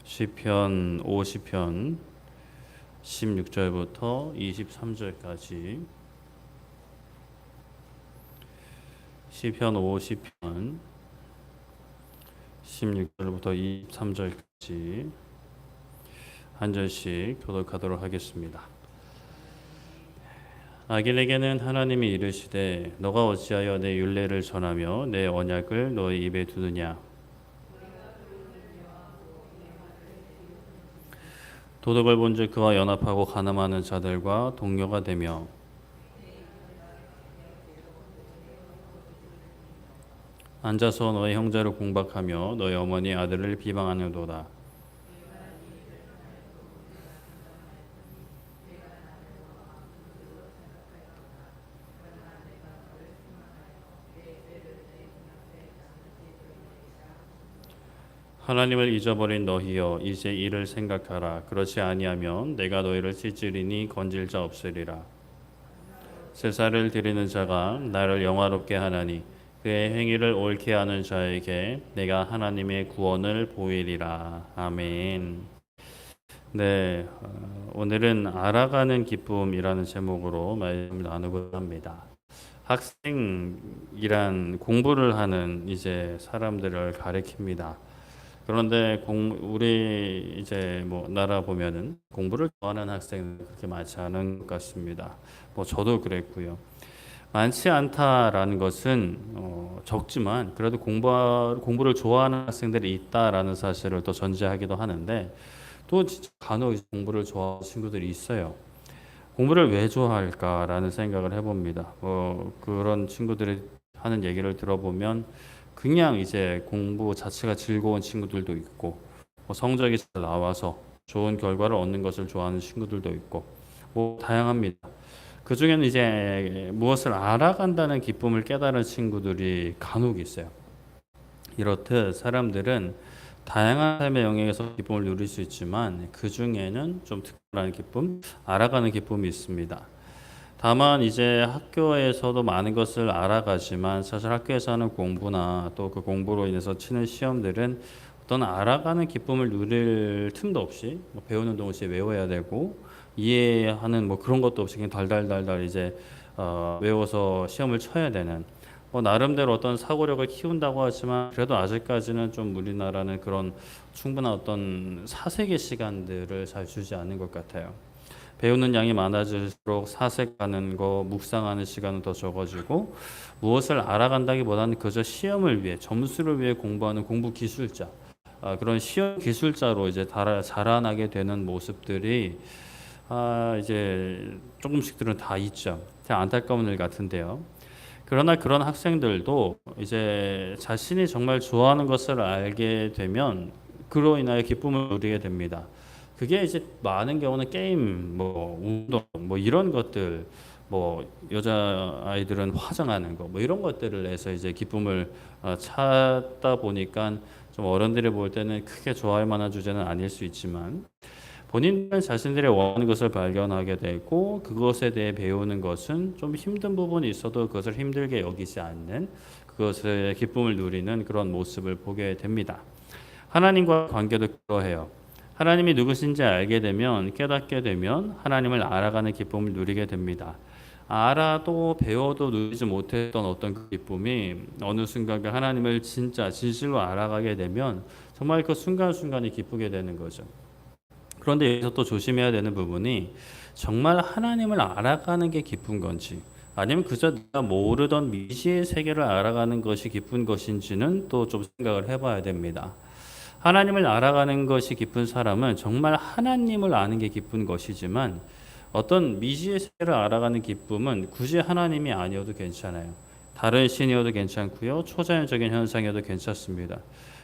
시편 50편 16절부터 23절까지. 시편 50편 16절부터 23절까지 한 절씩 교독하도록 하겠습니다. 아길에게는 하나님이 이르시되 너가 어찌하여 내 율례를 전하며 내 언약을 너의 입에 두느냐. 도덕을 본즉 그와 연합하고 간음하는 자들과 동료가 되며 앉아서 너의 형제를 공박하며 너의 어머니 아들을 비방하는도다. 하나님을 잊어버린 너희여 이제 이를 생각하라. 그렇지 아니하면 내가 너희를 찢으리니 건질 자 없으리라. 제사를 드리는 자가 나를 영화롭게 하나니 그의 행위를 옳게 하는 자에게 내가 하나님의 구원을 보이리라. 아멘. 네, 오늘은 알아가는 기쁨이라는 제목으로 말씀 나누고자 합니다. 학생이란 공부를 하는 이제 사람들을 가리킵니다. 그런데 우리 이제 나라 보면은 공부를 좋아하는 학생은 그렇게 많지 않은 것 같습니다. 저도 그랬고요. 많지 않다라는 것은 적지만 그래도 공부를 좋아하는 학생들이 있다라는 사실을 또 전제하기도 하는데 또 진짜 간혹 공부를 좋아하는 친구들이 있어요. 공부를 왜 좋아할까라는 생각을 해봅니다. 그런 친구들이 하는 얘기를 들어보면 그냥 이제 공부 자체가 즐거운 친구들도 있고 성적이 잘 나와서 좋은 결과를 얻는 것을 좋아하는 친구들도 있고 다양합니다. 그 중에는 이제 무엇을 알아간다는 기쁨을 깨달은 친구들이 간혹 있어요. 이렇듯 사람들은 다양한 삶의 영역에서 기쁨을 누릴 수 있지만 그 중에는 좀 특별한 기쁨, 알아가는 기쁨이 있습니다. 다만 이제 학교에서도 많은 것을 알아가지만 사실 학교에서 하는 공부나 또 그 공부로 인해서 치는 시험들은 어떤 알아가는 기쁨을 누릴 틈도 없이 배우는 동시에 외워야 되고 이해하는 그런 것도 없이 그냥 달달달달 이제 외워서 시험을 쳐야 되는 나름대로 어떤 사고력을 키운다고 하지만 그래도 아직까지는 좀 우리나라는 그런 충분한 어떤 사색의 시간들을 잘 주지 않는 것 같아요. 배우는 양이 많아질수록 사색하는 거, 묵상하는 시간은 더 적어지고 무엇을 알아간다기보다는 그저 시험을 위해, 점수를 위해 공부하는 공부 기술자, 그런 시험 기술자로 이제 자라나게 되는 모습들이 이제 조금씩들은 다 있죠. 참 안타까운 일 같은데요. 그러나 그런 학생들도 이제 자신이 정말 좋아하는 것을 알게 되면 그로 인하여 기쁨을 누리게 됩니다. 그게 이제 많은 경우는 게임, 운동, 이런 것들, 여자 아이들은 화장하는 거, 이런 것들을 해서 이제 기쁨을 찾다 보니까 좀 어른들이 볼 때는 크게 좋아할 만한 주제는 아닐 수 있지만 본인은 자신들이 원하는 것을 발견하게 되고 그것에 대해 배우는 것은 좀 힘든 부분이 있어도 그것을 힘들게 여기지 않는 그것의 기쁨을 누리는 그런 모습을 보게 됩니다. 하나님과 관계도 그러해요. 하나님이 누구신지 알게 되면 깨닫게 되면 하나님을 알아가는 기쁨을 누리게 됩니다. 알아도 배워도 누리지 못했던 어떤 그 기쁨이 어느 순간에 하나님을 진짜 진실로 알아가게 되면 정말 그 순간순간이 기쁘게 되는 거죠. 그런데 여기서 또 조심해야 되는 부분이 정말 하나님을 알아가는 게 기쁜 건지 아니면 그저 내가 모르던 미지의 세계를 알아가는 것이 기쁜 것인지는 또 좀 생각을 해봐야 됩니다. 하나님을 알아가는 것이 기쁜 사람은 정말 하나님을 아는 게 기쁜 것이지만 어떤 미지의 세계를 알아가는 기쁨은 굳이 하나님이 아니어도 괜찮아요. 다른 신이어도 괜찮고요. 초자연적인 현상이어도 괜찮습니다.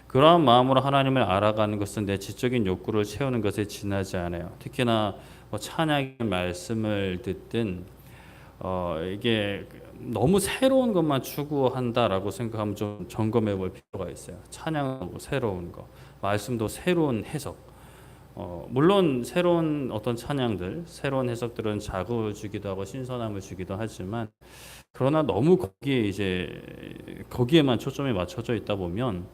그러한 마음으로 하나님을 알아가는 것은 내 지적인 욕구를 채우는 것에 지나지 않아요. 특히나 찬양의 말씀을 듣든 이게 너무 새로운 것만 추구한다라고 생각하면 좀 점검해 볼 필요가 있어요. 찬양도 새로운 거, 말씀도 새로운 해석. 물론 새로운 어떤 찬양들, 새로운 해석들은 자극을 주기도 하고 신선함을 주기도 하지만 그러나 너무 거기에만 초점이 맞춰져 있다 보면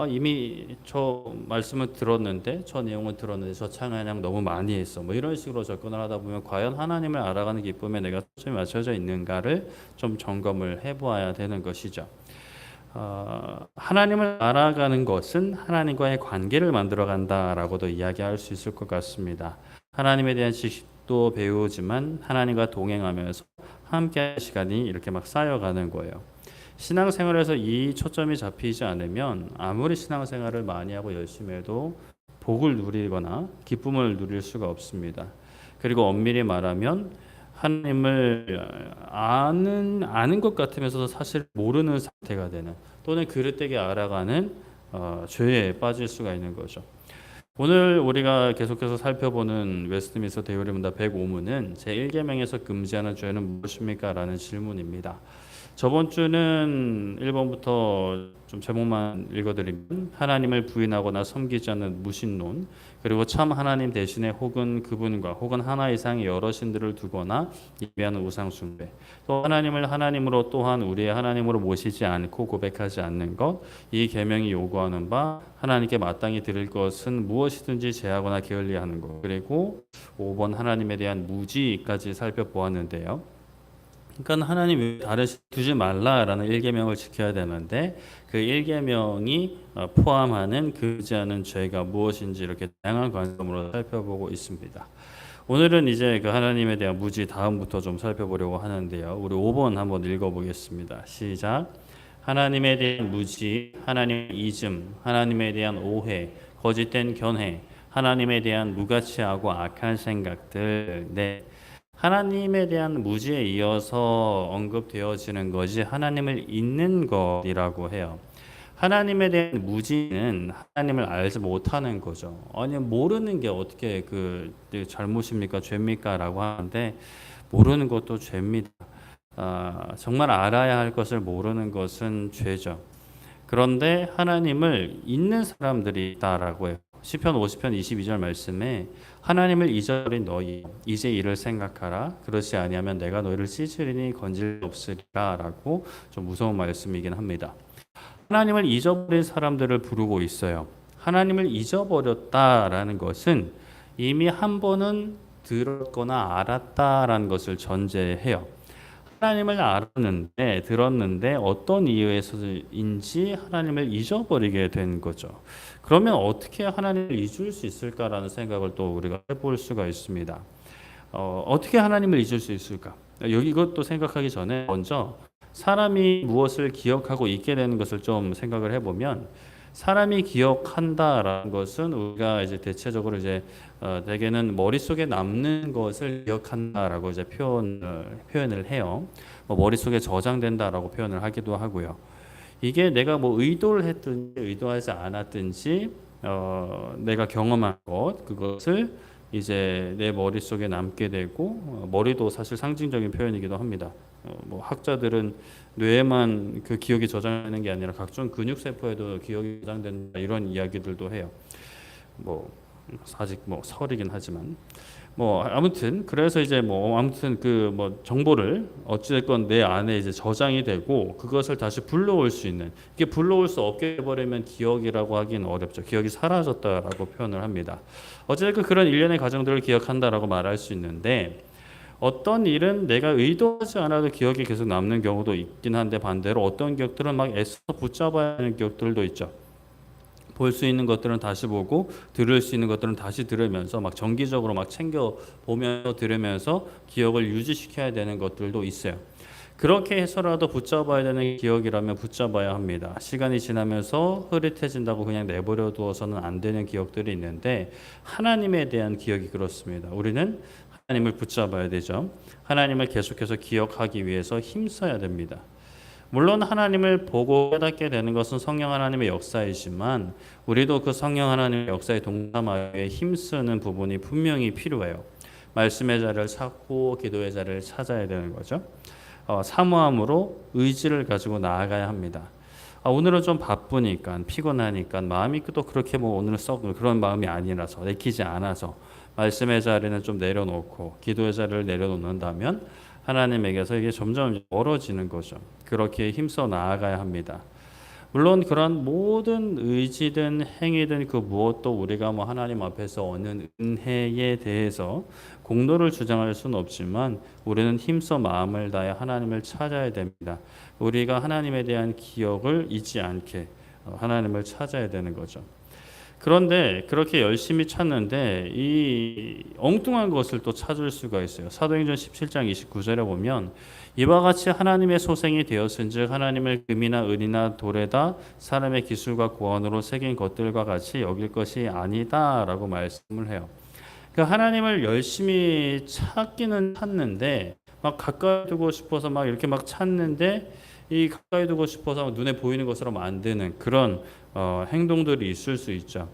이미 저 말씀을 들었는데, 저 내용을 들었는데 저 찬양 너무 많이 했어. 뭐 이런 식으로 접근을 하다 보면 과연 하나님을 알아가는 기쁨에 내가 초점이 맞춰져 있는가를 좀 점검을 해보아야 되는 것이죠. 하나님을 알아가는 것은 하나님과의 관계를 만들어간다라고도 이야기할 수 있을 것 같습니다. 하나님에 대한 지식도 배우지만 하나님과 동행하면서 함께할 시간이 이렇게 막 쌓여가는 거예요. 신앙생활에서 이 초점이 잡히지 않으면 아무리 신앙생활을 많이 하고 열심히 해도 복을 누리거나 기쁨을 누릴 수가 없습니다. 그리고 엄밀히 말하면 하나님을 아는 것 같으면서도 사실 모르는 상태가 되는, 또는 그릇되게 알아가는 죄에 빠질 수가 있는 거죠. 오늘 우리가 계속해서 살펴보는 웨스트민스터 대요리 문답 105문은 제1계명에서 금지하는 죄는 무엇입니까? 라는 질문입니다. 저번 주는 1번부터 좀 제목만 읽어드리면 하나님을 부인하거나 섬기지 않는 무신론, 그리고 참 하나님 대신에 혹은 그분과 혹은 하나 이상의 여러 신들을 두거나 예배하는 우상 숭배, 또 하나님을 하나님으로 또한 우리의 하나님으로 모시지 않고 고백하지 않는 것, 이 계명이 요구하는 바 하나님께 마땅히 드릴 것은 무엇이든지 제하거나 게을리하는 것, 그리고 5번 하나님에 대한 무지까지 살펴보았는데요. 그러니까 하나님 다른 신 두지 말라라는 1계명을 지켜야 되는데 그 1계명이 포함하는 그지 않은 죄가 무엇인지 이렇게 다양한 관점으로 살펴보고 있습니다. 오늘은 이제 그 하나님에 대한 무지 다음부터 좀 살펴보려고 하는데요. 우리 5번 한번 읽어보겠습니다. 시작. 하나님에 대한 무지, 하나님의 이즘, 하나님에 대한 오해, 거짓된 견해, 하나님에 대한 무가치하고 악한 생각들. 네. 하나님에 대한 무지에 이어서 언급되어지는 것이 하나님을 잊는 것이라고 해요. 하나님에 대한 무지는 하나님을 알지 못하는 거죠. 아니 모르는 게 어떻게 그 잘못입니까? 죄입니까? 라고 하는데 모르는 것도 죄입니다. 정말 알아야 할 것을 모르는 것은 죄죠. 그런데 하나님을 잊는 사람들이 있다라고 해요. 시편 50편 22절 말씀에 하나님을 잊어버린 너희 이제 이를 생각하라. 그렇지 아니하면 내가 너희를 찢으리니 건질 없으리라라고 좀 무서운 말씀이긴 합니다. 하나님을 잊어버린 사람들을 부르고 있어요. 하나님을 잊어버렸다라는 것은 이미 한 번은 들었거나 알았다라는 것을 전제해요. 하나님을 들었는데 어떤 이유에서인지 하나님을 잊어버리게 된 거죠. 그러면 어떻게 하나님을 잊을 수 있을까라는 생각을 또 우리가 해볼 수가 있습니다. 어떻게 하나님을 잊을 수 있을까? 이것도 생각하기 전에 먼저 사람이 무엇을 기억하고 있게 되는 것을 좀 생각을 해보면, 사람이 기억한다라는 것은 우리가 이제 대체적으로 이제 대개는 머릿속에 남는 것을 기억한다라고 이제 표현을 해요. 뭐 머릿속에 저장된다라고 표현을 하기도 하고요. 이게 내가 뭐 의도를 했든지 의도하지 않았든지 내가 경험한 것, 그것을 이제 내 머릿속에 남게 되고, 머리도 사실 상징적인 표현이기도 합니다. 뭐 학자들은 뇌에만 그 기억이 저장되는 게 아니라 각종 근육 세포에도 기억이 저장된다 이런 이야기들도 해요. 뭐 아직 뭐 설이긴 하지만 뭐 아무튼 그래서 이제 뭐 아무튼 그 뭐 정보를 어찌됐건 내 안에 이제 저장이 되고 그것을 다시 불러올 수 있는, 이게 불러올 수 없게 해버리면 기억이라고 하기는 어렵죠. 기억이 사라졌다라고 표현을 합니다. 어찌됐건 그런 일련의 과정들을 기억한다라고 말할 수 있는데, 어떤 일은 내가 의도하지 않아도 기억이 계속 남는 경우도 있긴 한데, 반대로 어떤 기억들은 막 애써 붙잡아야 하는 기억들도 있죠. 볼 수 있는 것들은 다시 보고 들을 수 있는 것들은 다시 들으면서 막 정기적으로 막 챙겨 보면서 들으면서 기억을 유지시켜야 되는 것들도 있어요. 그렇게 해서라도 붙잡아야 되는 기억이라면 붙잡아야 합니다. 시간이 지나면서 흐릿해진다고 그냥 내버려 두어서는 안 되는 기억들이 있는데, 하나님에 대한 기억이 그렇습니다. 우리는 하나님을 붙잡아야 되죠. 하나님을 계속해서 기억하기 위해서 힘써야 됩니다. 물론 하나님을 보고 깨닫게 되는 것은 성령 하나님의 역사이지만 우리도 그 성령 하나님의 역사에 동참하여 힘쓰는 부분이 분명히 필요해요. 말씀의 자리를 찾고 기도의 자리를 찾아야 되는 거죠. 사모함으로 의지를 가지고 나아가야 합니다. 오늘은 좀 바쁘니까 피곤하니까 마음이 또 그렇게 뭐 오늘은 썩 그런 마음이 아니라서, 내키지 않아서 말씀의 자리는 좀 내려놓고 기도의 자리를 내려놓는다면 하나님에게서 이게 점점 멀어지는 거죠. 그렇게 힘써 나아가야 합니다. 물론 그런 모든 의지든 행위든 그 무엇도 우리가 뭐 하나님 앞에서 얻는 은혜에 대해서 공로를 주장할 수는 없지만 우리는 힘써 마음을 다해 하나님을 찾아야 됩니다. 우리가 하나님에 대한 기억을 잊지 않게 하나님을 찾아야 되는 거죠. 그런데 그렇게 열심히 찾는데 이 엉뚱한 것을 또 찾을 수가 있어요. 사도행전 17장 29절에 보면 이와 같이 하나님의 소생이 되었은즉 하나님을 금이나 은이나 돌에다 사람의 기술과 고언으로 새긴 것들과 같이 여길 것이 아니다라고 말씀을 해요. 그러니까 하나님을 열심히 찾기는 찾는데 막 가까이 두고 싶어서 막 이렇게 막 찾는데 이 가까이 두고 싶어서 눈에 보이는 것으로 만드는 그런 행동들이 있을 수 있죠.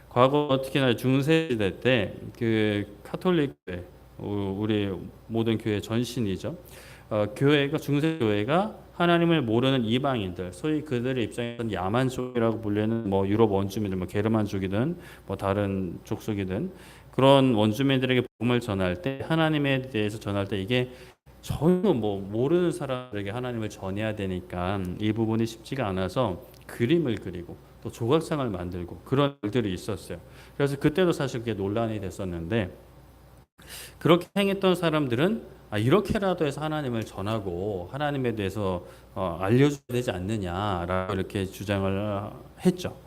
과거 특히나 중세시대 때 그 카톨릭 교회, 우리 모든 교회 전신이죠. 교회가 중세 교회가 하나님을 모르는 이방인들, 소위 그들의 입장에서는 야만족이라고 불리는 뭐 유럽 원주민들, 뭐 게르만족이든 뭐 다른 족속이든 그런 원주민들에게 복음을 전할 때 하나님에 대해서 전할 때 이게 전혀 뭐 모르는 사람들에게 하나님을 전해야 되니까 이 부분이 쉽지가 않아서 그림을 그리고 또 조각상을 만들고 그런 일들이 있었어요. 그래서 그때도 사실 그게 논란이 됐었는데 그렇게 행했던 사람들은 이렇게라도 해서 하나님을 전하고 하나님에 대해서 알려줘야 되지 않느냐라고 이렇게 주장을 했죠.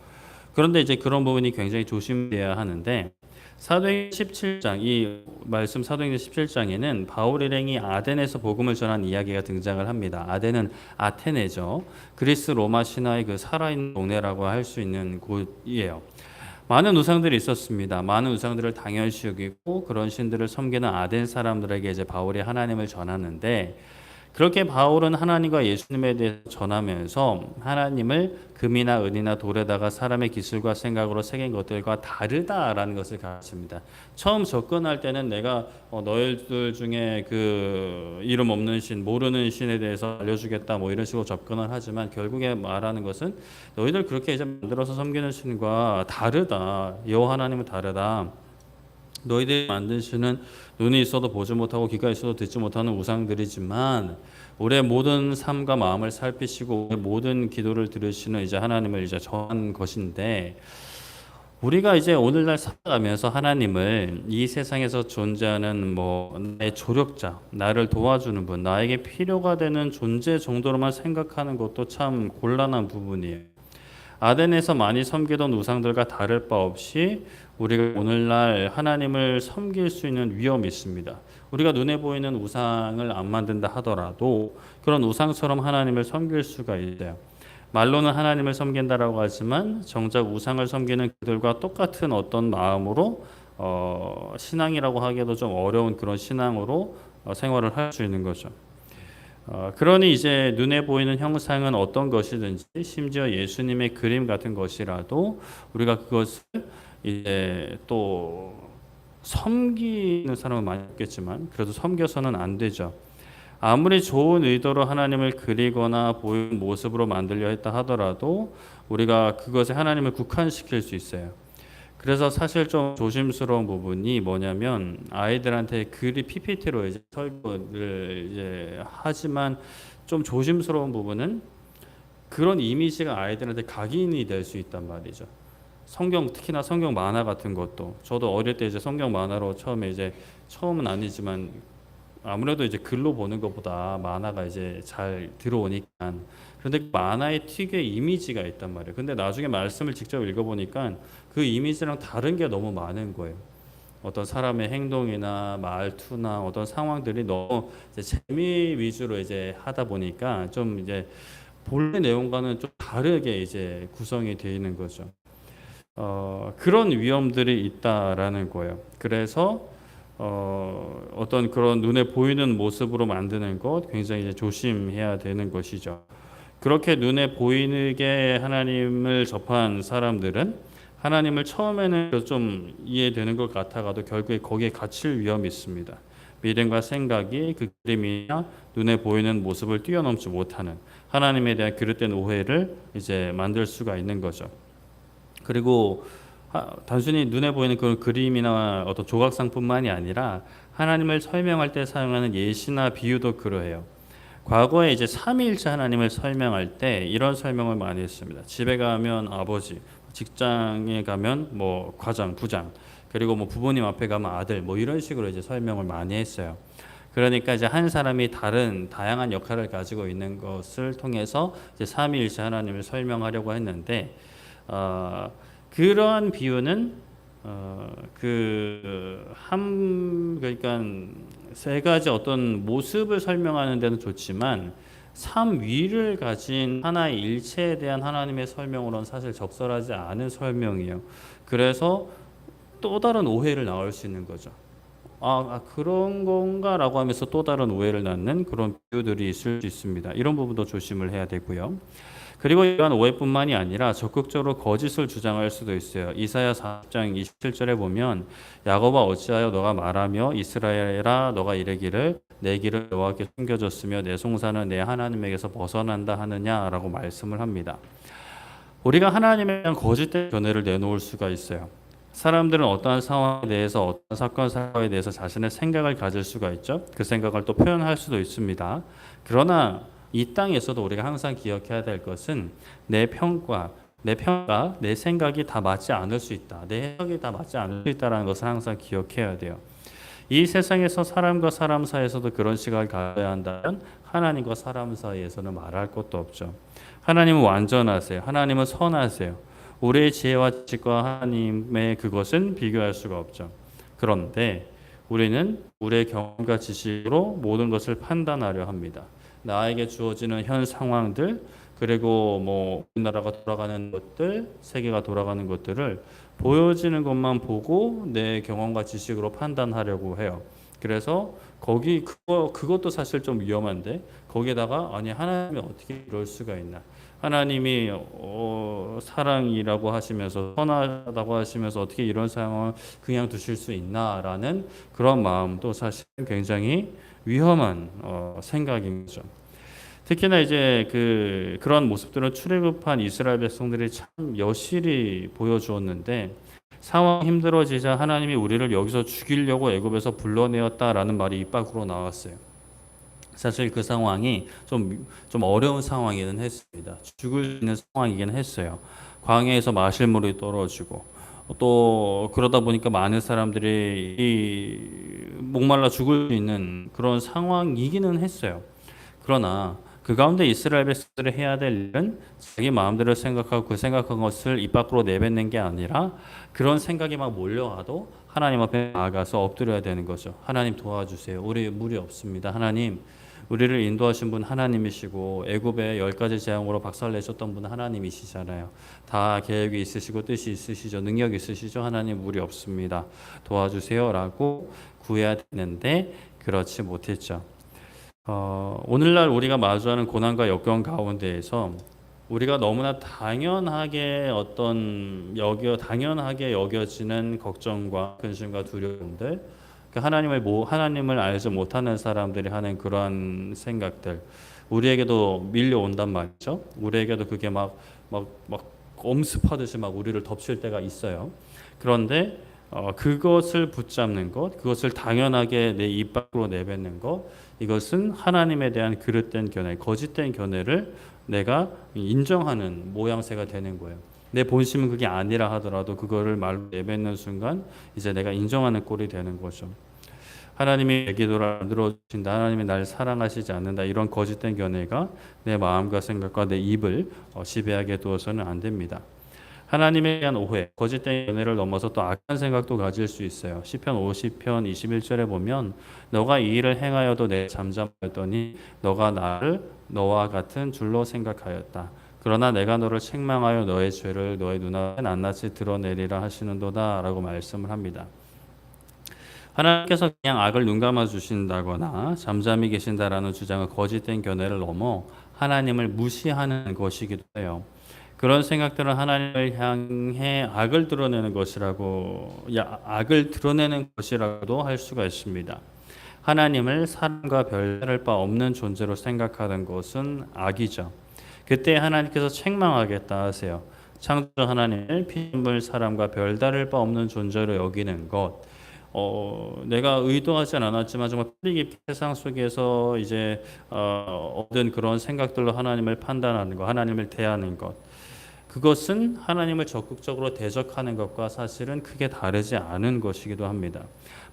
그런데 이제 그런 부분이 굉장히 조심돼야 하는데 사도행전 17장 이 말씀 사도행전 17장에는 바울 일행이 아덴에서 복음을 전한 이야기가 등장을 합니다. 아덴은 아테네죠. 그리스 로마 신화의 그 살아있는 동네라고 할 수 있는 곳이에요. 많은 우상들이 있었습니다. 많은 우상들을 당연시 여기고 그런 신들을 섬기는 아덴 사람들에게 이제 바울이 하나님을 전하는데 그렇게 바울은 하나님과 예수님에 대해서 전하면서 하나님을 금이나 은이나 돌에다가 사람의 기술과 생각으로 새긴 것들과 다르다라는 것을 가르칩니다. 처음 접근할 때는 내가 너희들 중에 그 이름 없는 신, 모르는 신에 대해서 알려주겠다 뭐 이런 식으로 접근을 하지만 결국에 말하는 것은 너희들 그렇게 이제 만들어서 섬기는 신과 다르다. 여호와 하나님은 다르다. 너희들이 만든 신은 눈이 있어도 보지 못하고 귀가 있어도 듣지 못하는 우상들이지만 우리의 모든 삶과 마음을 살피시고 우리의 모든 기도를 들으시는 이제 하나님을 이제 전한 것인데 우리가 이제 오늘날 살아가면서 하나님을 이 세상에서 존재하는 뭐 내 조력자, 나를 도와주는 분, 나에게 필요가 되는 존재 정도로만 생각하는 것도 참 곤란한 부분이에요. 아덴에서 많이 섬기던 우상들과 다를 바 없이 우리가 오늘날 하나님을 섬길 수 있는 위험이 있습니다. 우리가 눈에 보이는 우상을 안 만든다 하더라도 그런 우상처럼 하나님을 섬길 수가 있어요. 말로는 하나님을 섬긴다라고 하지만 정작 우상을 섬기는 그들과 똑같은 어떤 마음으로 신앙이라고 하기에도 좀 어려운 그런 신앙으로 생활을 할 수 있는 거죠. 그러니 이제 눈에 보이는 형상은 어떤 것이든지 심지어 예수님의 그림 같은 것이라도 우리가 그것을 이제 또 섬기는 사람은 많이 있겠지만 그래도 섬겨서는 안 되죠. 아무리 좋은 의도로 하나님을 그리거나 보이는 모습으로 만들려 했다 하더라도 우리가 그것에 하나님을 국한시킬 수 있어요. 그래서 사실 좀 조심스러운 부분이 뭐냐면 아이들한테 글이 PPT로 이제 설교를 이제 하지만 좀 조심스러운 부분은 그런 이미지가 아이들한테 각인이 될 수 있단 말이죠. 성경 특히나 성경 만화 같은 것도 저도 어릴 때 이제 성경 만화로 처음은 아니지만 아무래도 이제 글로 보는 것보다 만화가 이제 잘 들어오니까 그런데 만화의 특유의 이미지가 있단 말이에요. 근데 나중에 말씀을 직접 읽어보니까 그 이미지랑 다른 게 너무 많은 거예요. 어떤 사람의 행동이나 말투나 어떤 상황들이 너무 이제 재미 위주로 이제 하다 보니까 좀 이제 본래 내용과는 좀 다르게 이제 구성이 되어 있는 거죠. 그런 위험들이 있다라는 거예요. 그래서 어떤 그런 눈에 보이는 모습으로 만드는 것 굉장히 이제 조심해야 되는 것이죠. 그렇게 눈에 보이게 하나님을 접한 사람들은 하나님을 처음에는 좀 이해되는 것 같아가도 결국에 거기에 갇힐 위험이 있습니다. 믿음과 생각이 그 그림이나 눈에 보이는 모습을 뛰어넘지 못하는 하나님에 대한 그릇된 오해를 이제 만들 수가 있는 거죠. 그리고 단순히 눈에 보이는 그런 그림이나 어떤 조각상뿐만이 아니라 하나님을 설명할 때 사용하는 예시나 비유도 그러해요. 과거에 이제 삼위일체 하나님을 설명할 때 이런 설명을 많이 했습니다. 집에 가면 아버지, 직장에 가면 뭐 과장, 부장, 그리고 뭐 부모님 앞에 가면 아들, 뭐 이런 식으로 이제 설명을 많이 했어요. 그러니까 이제 한 사람이 다양한 역할을 가지고 있는 것을 통해서 이제 삼위일체 하나님을 설명하려고 했는데, 그러한 비유는 그러니까 세 가지 어떤 모습을 설명하는 데는 좋지만 삼위를 가진 하나의 일체에 대한 하나님의 설명으로는 사실 적절하지 않은 설명이에요. 그래서 또 다른 오해를 낳을 수 있는 거죠. 그런 건가라고 하면서 또 다른 오해를 낳는 그런 비유들이 있을 수 있습니다. 이런 부분도 조심을 해야 되고요. 그리고 이러한 오해뿐만이 아니라 적극적으로 거짓을 주장할 수도 있어요. 이사야 40장 27절에 보면 야곱아 어찌하여 너가 말하며 이스라엘아 너가 이르기를 내 길을 여호와께 숨겨졌으며 내 송사는 내 하나님에게서 벗어난다 하느냐라고 말씀을 합니다. 우리가 하나님에 대한 거짓된 견해를 내놓을 수가 있어요. 사람들은 어떠한 상황에 대해서 어떤 사건 사고에 대해서 자신의 생각을 가질 수가 있죠. 그 생각을 또 표현할 수도 있습니다. 그러나 이 땅에서도 우리가 항상 기억해야 될 것은 내 평가, 내 생각이 다 맞지 않을 수 있다. 내 해석이 다 맞지 않을 수 있다는 것을 항상 기억해야 돼요. 이 세상에서 사람과 사람 사이에서도 그런 시각을 가져야 한다면 하나님과 사람 사이에서는 말할 것도 없죠. 하나님은 완전하세요. 하나님은 선하세요. 우리의 지혜와 지식과 하나님의 그것은 비교할 수가 없죠. 그런데 우리는 우리의 경험과 지식으로 모든 것을 판단하려 합니다. 나에게 주어지는 현 상황들, 그리고 뭐 우리나라가 돌아가는 것들, 세계가 돌아가는 것들을 보여지는 것만 보고 내 경험과 지식으로 판단하려고 해요. 그래서 그것도 사실 좀 위험한데 거기에다가 아니 하나님이 어떻게 이럴 수가 있나? 하나님이 사랑이라고 하시면서 선하다고 하시면서 어떻게 이런 상황을 그냥 두실 수 있나라는 그런 마음도 사실 굉장히 위험한 생각인 거죠. 특히나 이제 그런 모습들은 출애굽한 이스라엘 백성들이 참 여실히 보여주었는데 상황이 힘들어지자 하나님이 우리를 여기서 죽이려고 애굽에서 불러내었다라는 말이 입 밖으로 나왔어요. 사실 그 상황이 좀 어려운 상황이긴 했습니다. 죽을 수 있는 상황이긴 했어요. 광야에서 마실 물이 떨어지고 또 그러다 보니까 많은 사람들이 목말라 죽을 수 있는 그런 상황이기는 했어요. 그러나 그 가운데 이스라엘 백성들이 해야 될 일은 자기 마음대로 생각하고 그 생각한 것을 입 밖으로 내뱉는 게 아니라 그런 생각이 막 몰려와도 하나님 앞에 나아가서 엎드려야 되는 거죠. 하나님 도와주세요. 우리 물이 없습니다. 하나님 우리를 인도하신 분 하나님이시고 애굽의 10가지 재앙으로 박살내셨던 분 하나님이시잖아요. 다 계획이 있으시고 뜻이 있으시죠. 능력이 있으시죠. 하나님 물이 없습니다. 도와주세요라고 구해야 되는데 그렇지 못했죠. 오늘날 우리가 마주하는 고난과 역경 가운데에서 우리가 너무나 당연하게 당연하게 여겨지는 걱정과 근심과 두려움들, 하나님을 알지 못하는 사람들이 하는 그러한 생각들, 우리에게도 밀려온단 말이죠. 우리에게도 그게 막 엄습하듯이 막 우리를 덮칠 때가 있어요. 그런데 그것을 붙잡는 것, 그것을 당연하게 내 입 밖으로 내뱉는 것, 이것은 하나님에 대한 그릇된 견해, 거짓된 견해를 내가 인정하는 모양새가 되는 거예요. 내 본심은 그게 아니라 하더라도 그거를 말로 내뱉는 순간 이제 내가 인정하는 꼴이 되는 거죠. 하나님이 내 기도를 안 들어주신다, 하나님이 날 사랑하시지 않는다, 이런 거짓된 견해가 내 마음과 생각과 내 입을 지배하게 두어서는 안 됩니다. 하나님에 대한 오해, 거짓된 견해를 넘어서 또 악한 생각도 가질 수 있어요. 시편 50편 21절에 보면 너가 이 일을 행하여도 내 잠잠하였더니 너가 나를 너와 같은 줄로 생각하였다. 그러나 내가 너를 책망하여 너의 죄를 너의 눈앞에 낱낱이 드러내리라 하시는도다 라고 말씀을 합니다. 하나님께서 그냥 악을 눈감아 주신다거나 잠잠히 계신다라는 주장은 거짓된 견해를 넘어 하나님을 무시하는 것이기도 해요. 그런 생각들은 하나님을 향해 악을 드러내는 것이라고도 할 수가 있습니다. 하나님을 사람과 별다를 바 없는 존재로 생각하는 것은 악이죠. 그때 하나님께서 책망하겠다 하세요. 창조 하나님을 피조물 사람과 별다를 바 없는 존재로 여기는 것, 내가 의도하진 않았지만 정말 뿌리 깊은 세상 속에서 이제 얻은 그런 생각들로 하나님을 판단하는 것, 하나님을 대하는 것, 그것은 하나님을 적극적으로 대적하는 것과 사실은 크게 다르지 않은 것이기도 합니다.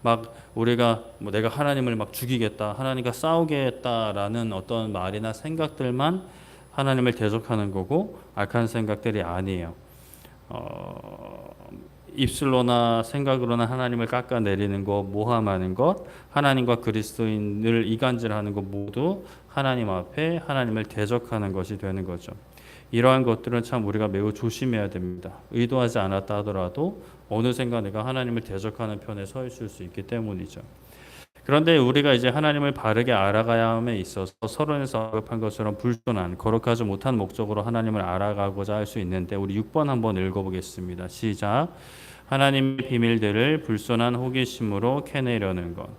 막 우리가 뭐 내가 하나님을 막 죽이겠다, 하나님과 싸우겠다라는 어떤 말이나 생각들만 하나님을 대적하는 거고 악한 생각들이 아니에요. 입술로나 생각으로나 하나님을 깎아내리는 것, 모함하는 것, 하나님과 그리스도인을 이간질하는 것 모두 하나님 앞에 하나님을 대적하는 것이 되는 거죠. 이러한 것들은 참 우리가 매우 조심해야 됩니다. 의도하지 않았다 하더라도 어느샌가 내가 하나님을 대적하는 편에 서 있을 수 있기 때문이죠. 그런데 우리가 이제 하나님을 바르게 알아가야 함에 있어서 서론에서 언급한 것처럼 불순한, 거룩하지 못한 목적으로 하나님을 알아가고자 할 수 있는데 우리 6번 한번 읽어보겠습니다. 시작. 하나님의 비밀들을 불순한 호기심으로 캐내려는 것.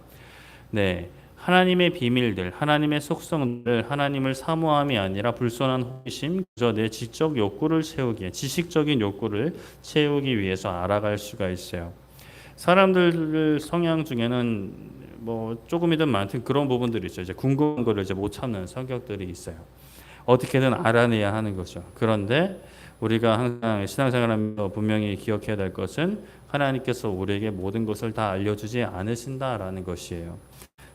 네. 하나님의 비밀들, 하나님의 속성을 하나님을 사모함이 아니라 불순한 호기심, 그저 내 지적 욕구를 채우기, 지식적인 욕구를 채우기 위해서 알아갈 수가 있어요. 사람들 성향 중에는 뭐 조금이든 많든 그런 부분들이 있죠. 이제 궁금한 거를 이제 못 참는 성격들이 있어요. 어떻게든 알아내야 하는 거죠. 그런데 우리가 항상 신앙생활하면서 분명히 기억해야 될 것은 하나님께서 우리에게 모든 것을 다 알려주지 않으신다라는 것이에요.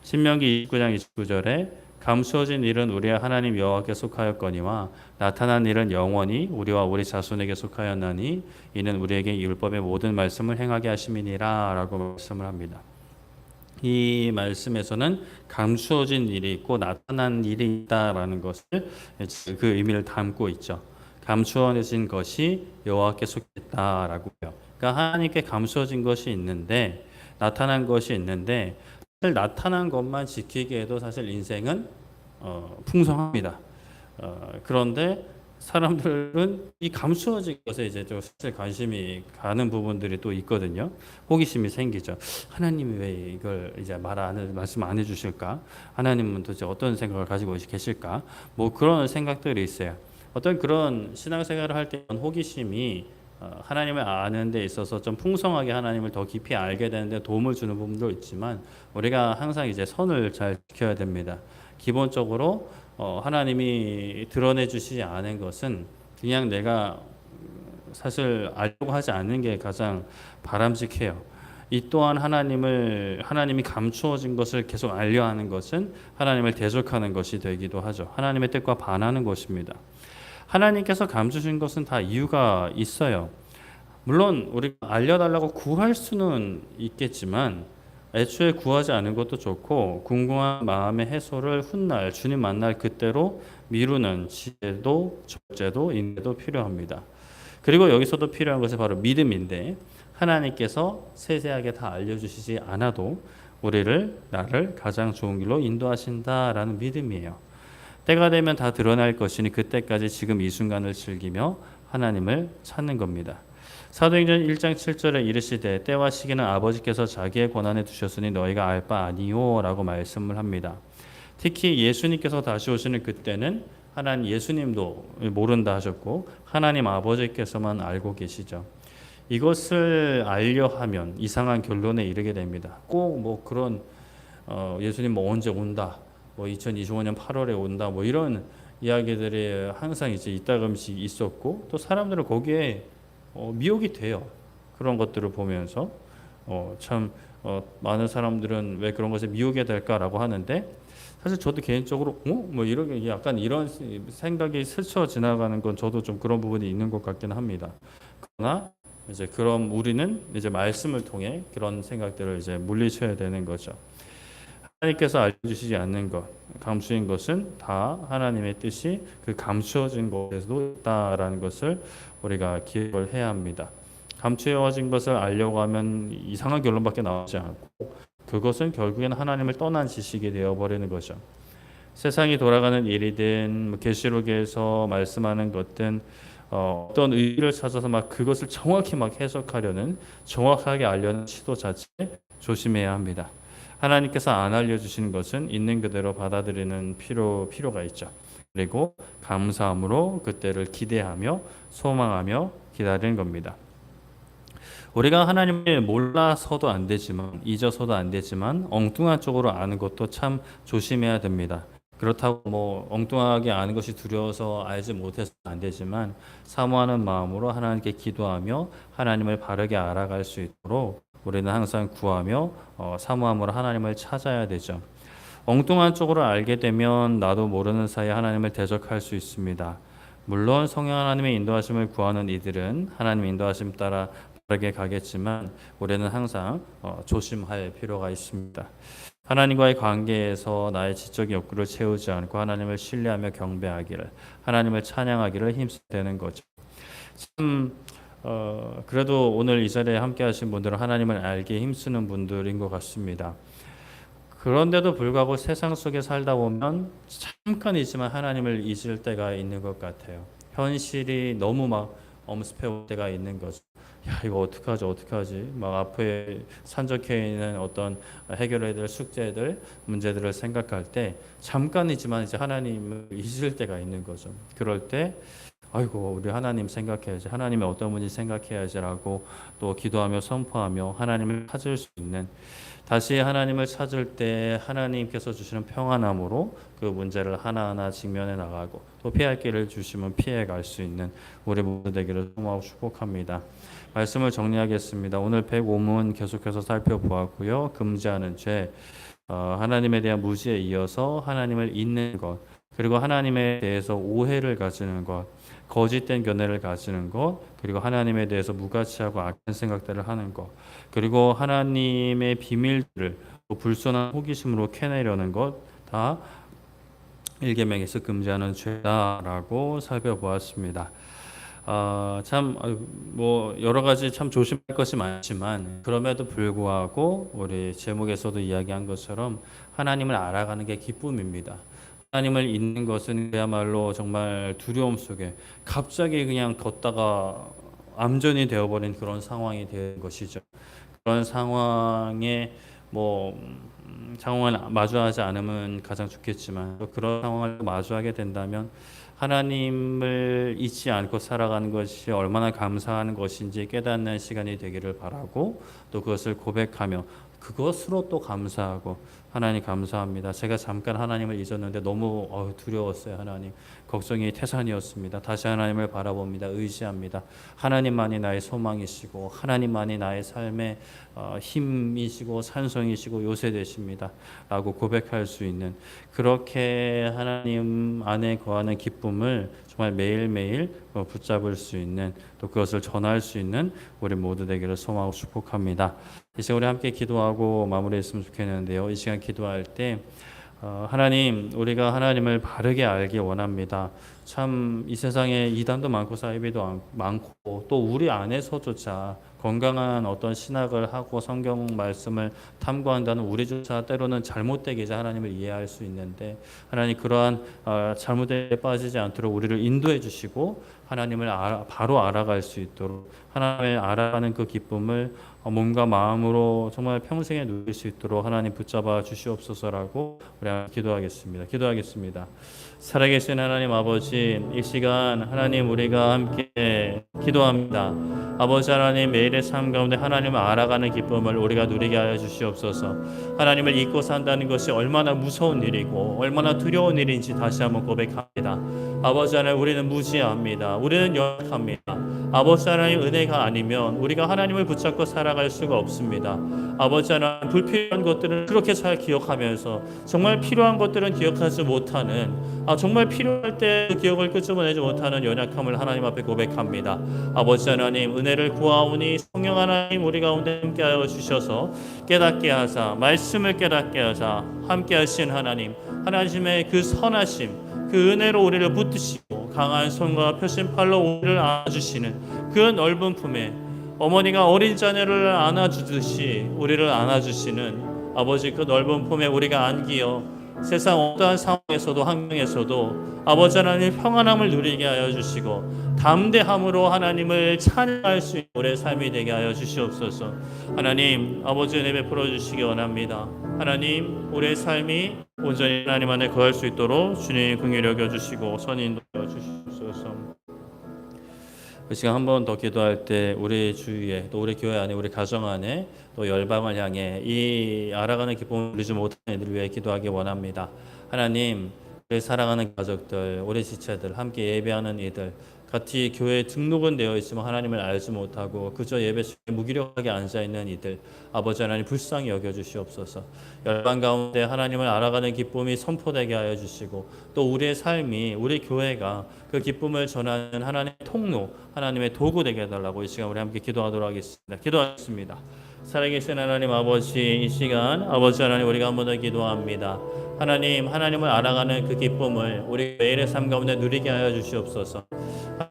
신명기 29장 29절에 감추어진 일은 우리의 하나님 여호와께 속하였거니와 나타난 일은 영원히 우리와 우리 자손에게 속하였나니 이는 우리에게 율법의 모든 말씀을 행하게 하심이니라 라고 말씀을 합니다. 이 말씀에서는 감추어진 일이 있고 나타난 일이 있다라는 것을 그 의미를 담고 있죠. 감추어진 것이 여호와께 속했다라고요. 그러니까 하나님께 감추어진 것이 있는데 나타난 것이 있는데 사실 나타난 것만 지키기에도 사실 인생은 풍성합니다. 그런데 사람들은 이 감추어진 것에 이제 좀 사실 관심이 가는 부분들이 또 있거든요. 호기심이 생기죠. 하나님이 왜 이걸 이제 말씀 안 해주실까? 하나님은 도대체 어떤 생각을 가지고 계실까? 뭐 그런 생각들이 있어요. 어떤 그런 신앙생활을 할 때 호기심이 하나님을 아는 데 있어서 좀 풍성하게 하나님을 더 깊이 알게 되는데 도움을 주는 부분도 있지만 우리가 항상 이제 선을 잘 지켜야 됩니다. 기본적으로 하나님이 드러내 주시지 않은 것은 그냥 내가 사실 알려고 하지 않는 게 가장 바람직해요. 이 또한 하나님이 감추어진 것을 계속 알려 하는 것은 하나님을 대적하는 것이 되기도 하죠. 하나님의 뜻과 반하는 것입니다. 하나님께서 감추신 것은 다 이유가 있어요. 물론 우리가 알려달라고 구할 수는 있겠지만 애초에 구하지 않은 것도 좋고 궁금한 마음의 해소를 훗날 주님 만날 그때로 미루는 지혜도 절제도 인내도 필요합니다. 그리고 여기서도 필요한 것이 바로 믿음인데 하나님께서 세세하게 다 알려주시지 않아도 나를 가장 좋은 길로 인도하신다라는 믿음이에요. 때가 되면 다 드러날 것이니 그때까지 지금 이 순간을 즐기며 하나님을 찾는 겁니다. 사도행전 1장 7절에 이르시되 때와 시기는 아버지께서 자기의 권한에 두셨으니 너희가 알 바 아니요 라고 말씀을 합니다. 특히 예수님께서 다시 오시는 그때는 하나님 예수님도 모른다 하셨고 하나님 아버지께서만 알고 계시죠. 이것을 알려 하면 이상한 결론에 이르게 됩니다. 꼭 뭐 그런 예수님 뭐 언제 온다, 뭐 2025년 8월에 온다, 뭐 이런 이야기들이 항상 이제 이따금씩 있었고 또 사람들은 거기에 미혹이 돼요. 그런 것들을 보면서 많은 사람들은 왜 그런 것에 미혹이 될까라고 하는데 사실 저도 개인적으로 뭐 이렇게 약간 이런 생각이 스쳐 지나가는 건 저도 좀 그런 부분이 있는 것 같긴 합니다. 그러나 이제 그럼 우리는 이제 말씀을 통해 그런 생각들을 이제 물리쳐야 되는 거죠. 하나님께서 알려주시지 않는 것, 감추인 것은 다 하나님의 뜻이 그 감추어진 것에서도 있다라는 것을 우리가 기억을 해야 합니다. 감추어진 것을 알려고 하면 이상한 결론밖에 나오지 않고 그것은 결국에는 하나님을 떠난 지식이 되어버리는 거죠. 세상이 돌아가는 일이든 계시록에서 말씀하는 것든 어떤 의미를 찾아서 막 그것을 정확히 막 해석하려는 정확하게 알려는 시도 자체 조심해야 합니다. 하나님께서 안 알려주시는 것은 있는 그대로 받아들이는 필요가 있죠. 그리고 감사함으로 그때를 기대하며 소망하며 기다리는 겁니다. 우리가 하나님을 몰라서도 안 되지만, 잊어서도 안 되지만 엉뚱한 쪽으로 아는 것도 참 조심해야 됩니다. 그렇다고 뭐 엉뚱하게 아는 것이 두려워서 알지 못해서 안 되지만, 사모하는 마음으로 하나님께 기도하며 하나님을 바르게 알아갈 수 있도록 우리는 항상 구하며 사모함으로 하나님을 찾아야 되죠. 엉뚱한 쪽으로 알게 되면 나도 모르는 사이에 하나님을 대적할 수 있습니다. 물론 성령 하나님의 인도하심을 구하는 이들은 하나님의 인도하심 따라 바르게 가겠지만, 우리는 항상 조심할 필요가 있습니다. 하나님과의 관계에서 나의 지적 욕구를 채우지 않고 하나님을 신뢰하며 경배하기를, 하나님을 찬양하기를 힘쓰는 거죠. 참 그래도 오늘 이 자리에 함께 하신 분들은 하나님을 알기에 힘쓰는 분들인 것 같습니다. 그런데도 불구하고 세상 속에 살다 보면 잠깐이지만 하나님을 잊을 때가 있는 것 같아요. 현실이 너무 막 엄습해 올 때가 있는 거죠. 야, 이거 어떡하지? 막 앞에 산적해 있는 어떤 해결해야 될 숙제들, 문제들을 생각할 때 잠깐이지만 이제 하나님을 잊을 때가 있는 거죠. 그럴 때 아이고, 우리 하나님 생각해야지, 하나님의 어떤 분인지 생각해야지라고 또 기도하며 선포하며 하나님을 찾을 수 있는, 다시 하나님을 찾을 때 하나님께서 주시는 평안함으로 그 문제를 하나하나 직면해 나가고 또 피할 길을 주시면 피해 갈 수 있는 우리 모두 되기를 소망하고 축복합니다. 말씀을 정리하겠습니다. 오늘 105문 계속해서 살펴보았고요. 금지하는 죄, 하나님에 대한 무지에 이어서 하나님을 잊는 것, 그리고 하나님에 대해서 오해를 가지는 것, 거짓된 견해를 가지는 것, 그리고 하나님에 대해서 무가치하고 악한 생각들을 하는 것, 그리고 하나님의 비밀들을 불순한 호기심으로 캐내려는 것, 다 일계명에서 금지하는 죄다라고 살펴보았습니다. 참 뭐 여러 가지 참 조심할 것이 많지만, 그럼에도 불구하고 우리 제목에서도 이야기한 것처럼 하나님을 알아가는 게 기쁨입니다. 하나님을 잊는 것은 그야말로 정말 두려움 속에 갑자기 그냥 걷다가 암전이 되어버린 그런 상황이 된 것이죠. 그런 상황에 뭐 상황을 마주하지 않으면 가장 좋겠지만, 또 그런 상황을 마주하게 된다면 하나님을 잊지 않고 살아가는 것이 얼마나 감사한 것인지 깨닫는 시간이 되기를 바라고, 또 그것을 고백하며 그것으로 또 감사하고, 하나님 감사합니다. 제가 잠깐 하나님을 잊었는데 너무 두려웠어요. 하나님, 걱정이 태산이었습니다. 다시 하나님을 바라봅니다. 의지합니다. 하나님만이 나의 소망이시고 하나님만이 나의 삶의 힘이시고 산성이시고 요새 되십니다 라고 고백할 수 있는, 그렇게 하나님 안에 거하는 기쁨을 정말 매일매일 붙잡을 수 있는, 또 그것을 전할 수 있는 우리 모두 되기를 소망하고 축복합니다. 이제 우리 함께 기도하고 마무리했으면 좋겠는데요. 이 시간 기도할 때 하나님, 우리가 하나님을 바르게 알기 원합니다. 참 이 세상에 이단도 많고 사이비도 많고, 또 우리 안에서조차 건강한 어떤 신학을 하고 성경 말씀을 탐구한다는 우리조차 때로는 잘못되게 이제 하나님을 이해할 수 있는데, 하나님 그러한 잘못에 빠지지 않도록 우리를 인도해 주시고 하나님을 바로 알아갈 수 있도록, 하나님을 알아가는 그 기쁨을 몸과 마음으로 정말 평생에 누릴 수 있도록 하나님 붙잡아 주시옵소서라고 우리 기도하겠습니다. 살아계신 하나님 아버지, 이 시간 하나님 우리가 함께 기도합니다. 아버지 하나님, 매일의 삶 가운데 하나님을 알아가는 기쁨을 우리가 누리게 하여 주시옵소서. 하나님을 잊고 산다는 것이 얼마나 무서운 일이고 얼마나 두려운 일인지 다시 한번 고백합니다. 아버지 하나님, 우리는 무지합니다. 우리는 연약합니다. 아버지 하나님, 은혜가 아니면 우리가 하나님을 붙잡고 살아갈 수가 없습니다. 아버지 하나님, 불필요한 것들은 그렇게 잘 기억하면서 정말 필요한 것들은 기억하지 못하는, 정말 필요할 때 그 기억을 끄집어내지 못하는 연약함을 하나님 앞에 고백합니다. 아버지 하나님, 은혜를 구하오니 성령 하나님 우리 가운데 함께하여 주셔서 깨닫게 하사, 말씀을 깨닫게 하사, 함께하신 하나님의 그 선하심, 그 은혜로 우리를 붙드시고 강한 손과 펴신 팔로 우리를 안아주시는 그 넓은 품에 어머니가 어린 자녀를 안아주듯이 우리를 안아주시는 아버지, 그 넓은 품에 우리가 안기어 세상 어떠한 상황에서도 환경에서도 아버지 하나님 평안함을 누리게 하여 주시고 담대함으로 하나님을 찬양할 수 있는 우리의 삶이 되게 하여 주시옵소서. 하나님 아버지, 은혜 베풀어 주시기 원합니다. 하나님, 우리의 삶이 온전히 하나님 안에 거할 수 있도록 주님 긍휼히 여겨 주시고 선인도하여 주시옵소서. 그 시간 한 번 더 기도할 때 우리 주위에 또 우리 교회 안에 우리 가정 안에 또 열방을 향해 이 알아가는 기쁨을 누리지 못하는 이들을 위해 기도하기 원합니다. 하나님, 우리 사랑하는 가족들, 우리 지체들, 함께 예배하는 이들, 같이 교회에 등록은 되어 있지만 하나님을 알지 못하고 그저 예배 중에 무기력하게 앉아있는 이들, 아버지 하나님 불쌍히 여겨주시옵소서. 열방 가운데 하나님을 알아가는 기쁨이 선포되게 하여 주시고 또 우리의 삶이, 우리 교회가 그 기쁨을 전하는 하나님의 통로, 하나님의 도구 되게 해달라고 이 시간 우리 함께 기도하도록 하겠습니다. 기도하겠습니다. 살아계신 하나님 아버지, 이 시간 아버지 하나님 우리가 한 번 더 기도합니다. 하나님, 하나님을 알아가는 그 기쁨을 우리 매일의 삶 가운데 누리게 하여 주시옵소서.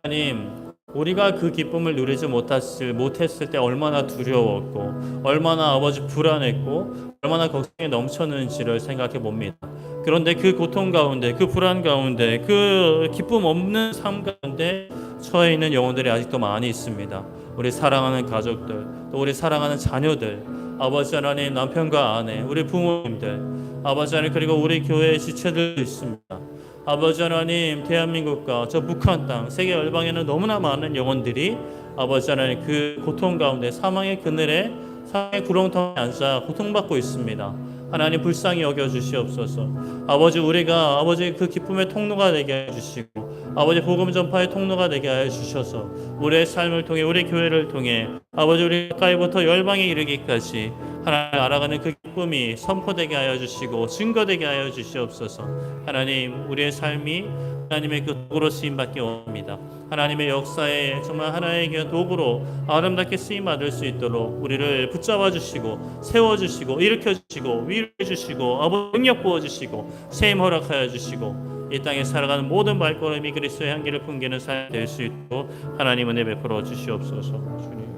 하나님, 우리가 그 기쁨을 누리지 못했을 때 얼마나 두려웠고 얼마나 아버지 불안했고 얼마나 걱정이 넘쳤는지를 생각해 봅니다. 그런데 그 고통 가운데, 그 불안 가운데, 그 기쁨 없는 삶 가운데 처해 있는 영혼들이 아직도 많이 있습니다. 우리 사랑하는 가족들, 또 우리 사랑하는 자녀들, 아버지 하나님, 남편과 아내, 우리 부모님들, 아버지 하나님, 그리고 우리 교회의 지체들도 있습니다. 아버지 하나님, 대한민국과 저 북한 땅, 세계 열방에는 너무나 많은 영혼들이 아버지 하나님 그 고통 가운데 사망의 그늘에 사망의 구렁텅이에 앉아 고통받고 있습니다. 하나님 불쌍히 여겨주시옵소서. 아버지, 우리가 아버지 그 기쁨의 통로가 되게 해주시고 아버지 복음 전파의 통로가 되게 하여 주셔서 우리의 삶을 통해, 우리 교회를 통해 아버지 우리 가까이부터 열방에 이르기까지 하나님 알아가는 그 기쁨이 선포되게 하여 주시고 증거되게 하여 주시옵소서. 하나님, 우리의 삶이 하나님의 그 도구로 쓰임받기 원합니다. 하나님의 역사에 정말 하나의 그 도구로 아름답게 쓰임받을 수 있도록 우리를 붙잡아 주시고 세워주시고 일으켜주시고 위로해 주시고 아버지 능력 부어주시고 세임 허락하여 주시고 이 땅에 살아가는 모든 발걸음이 그리스도의 향기를 풍기는 삶이 될 수 있도록 하나님 은혜 베풀어 주시옵소서. 주님,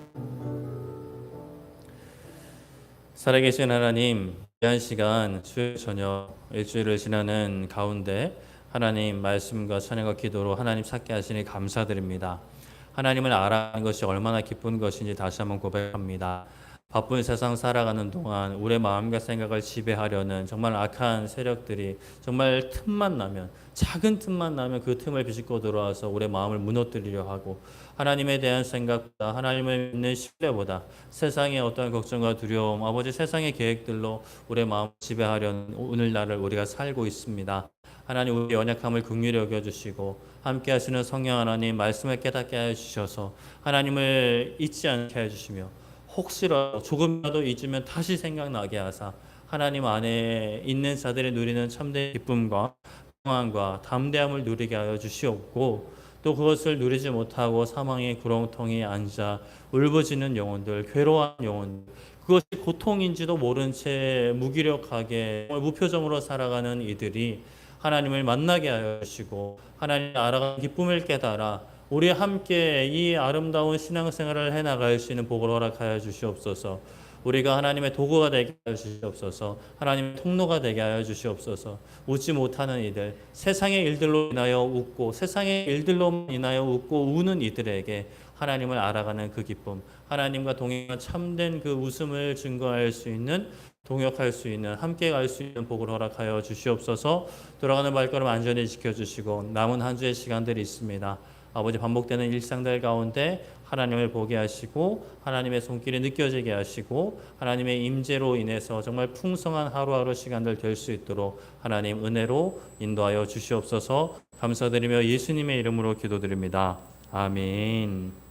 살아계신 하나님, 귀한 시간 수요일 저녁 일주일을 지나는 가운데 하나님 말씀과 찬양과 기도로 하나님 찾게 하시니 감사드립니다. 하나님을 알아가는 것이 얼마나 기쁜 것인지 다시 한번 고백합니다. 바쁜 세상 살아가는 동안 우리의 마음과 생각을 지배하려는 정말 악한 세력들이 정말 틈만 나면, 작은 틈만 나면 그 틈을 비집고 들어와서 우리의 마음을 무너뜨리려 하고 하나님에 대한 생각보다, 하나님을 믿는 신뢰보다 세상의 어떠한 걱정과 두려움, 아버지 세상의 계획들로 우리의 마음을 지배하려는 오늘날을 우리가 살고 있습니다. 하나님, 우리 연약함을 긍휼히 여겨주시고 함께 하시는 성령 하나님 말씀을 깨닫게 하여 주셔서 하나님을 잊지 않게 해주시며 혹시라도 조금이라도 잊으면 다시 생각나게 하사 하나님 안에 있는 자들이 누리는 참된 기쁨과 평안과 담대함을 누리게 하여 주시옵고 또 그것을 누리지 못하고 사망의 구렁텅이에 앉아 울부짖는 영혼들, 괴로워하는 영혼들, 그것이 고통인지도 모른 채 무기력하게 무표정으로 살아가는 이들이 하나님을 만나게 하여 주시고 하나님을 알아가는 기쁨을 깨달아 우리 함께 이 아름다운 신앙생활을 해나갈 수 있는 복을 허락하여 주시옵소서. 우리가 하나님의 도구가 되게 하여 주시옵소서. 하나님의 통로가 되게 하여 주시옵소서. 웃지 못하는 이들, 세상의 일들로 인하여 웃고 세상의 일들로 인하여 웃고 우는 이들에게 하나님을 알아가는 그 기쁨, 하나님과 동행한 참된 그 웃음을 증거할 수 있는, 동역할 수 있는, 함께 갈 수 있는 복을 허락하여 주시옵소서. 돌아가는 발걸음 안전히 지켜주시고 남은 한 주의 시간들이 있습니다. 아버지, 반복되는 일상들 가운데 하나님을 보게 하시고 하나님의 손길이 느껴지게 하시고 하나님의 임재로 인해서 정말 풍성한 하루하루 시간들 될 수 있도록 하나님 은혜로 인도하여 주시옵소서. 감사드리며 예수님의 이름으로 기도드립니다. 아멘.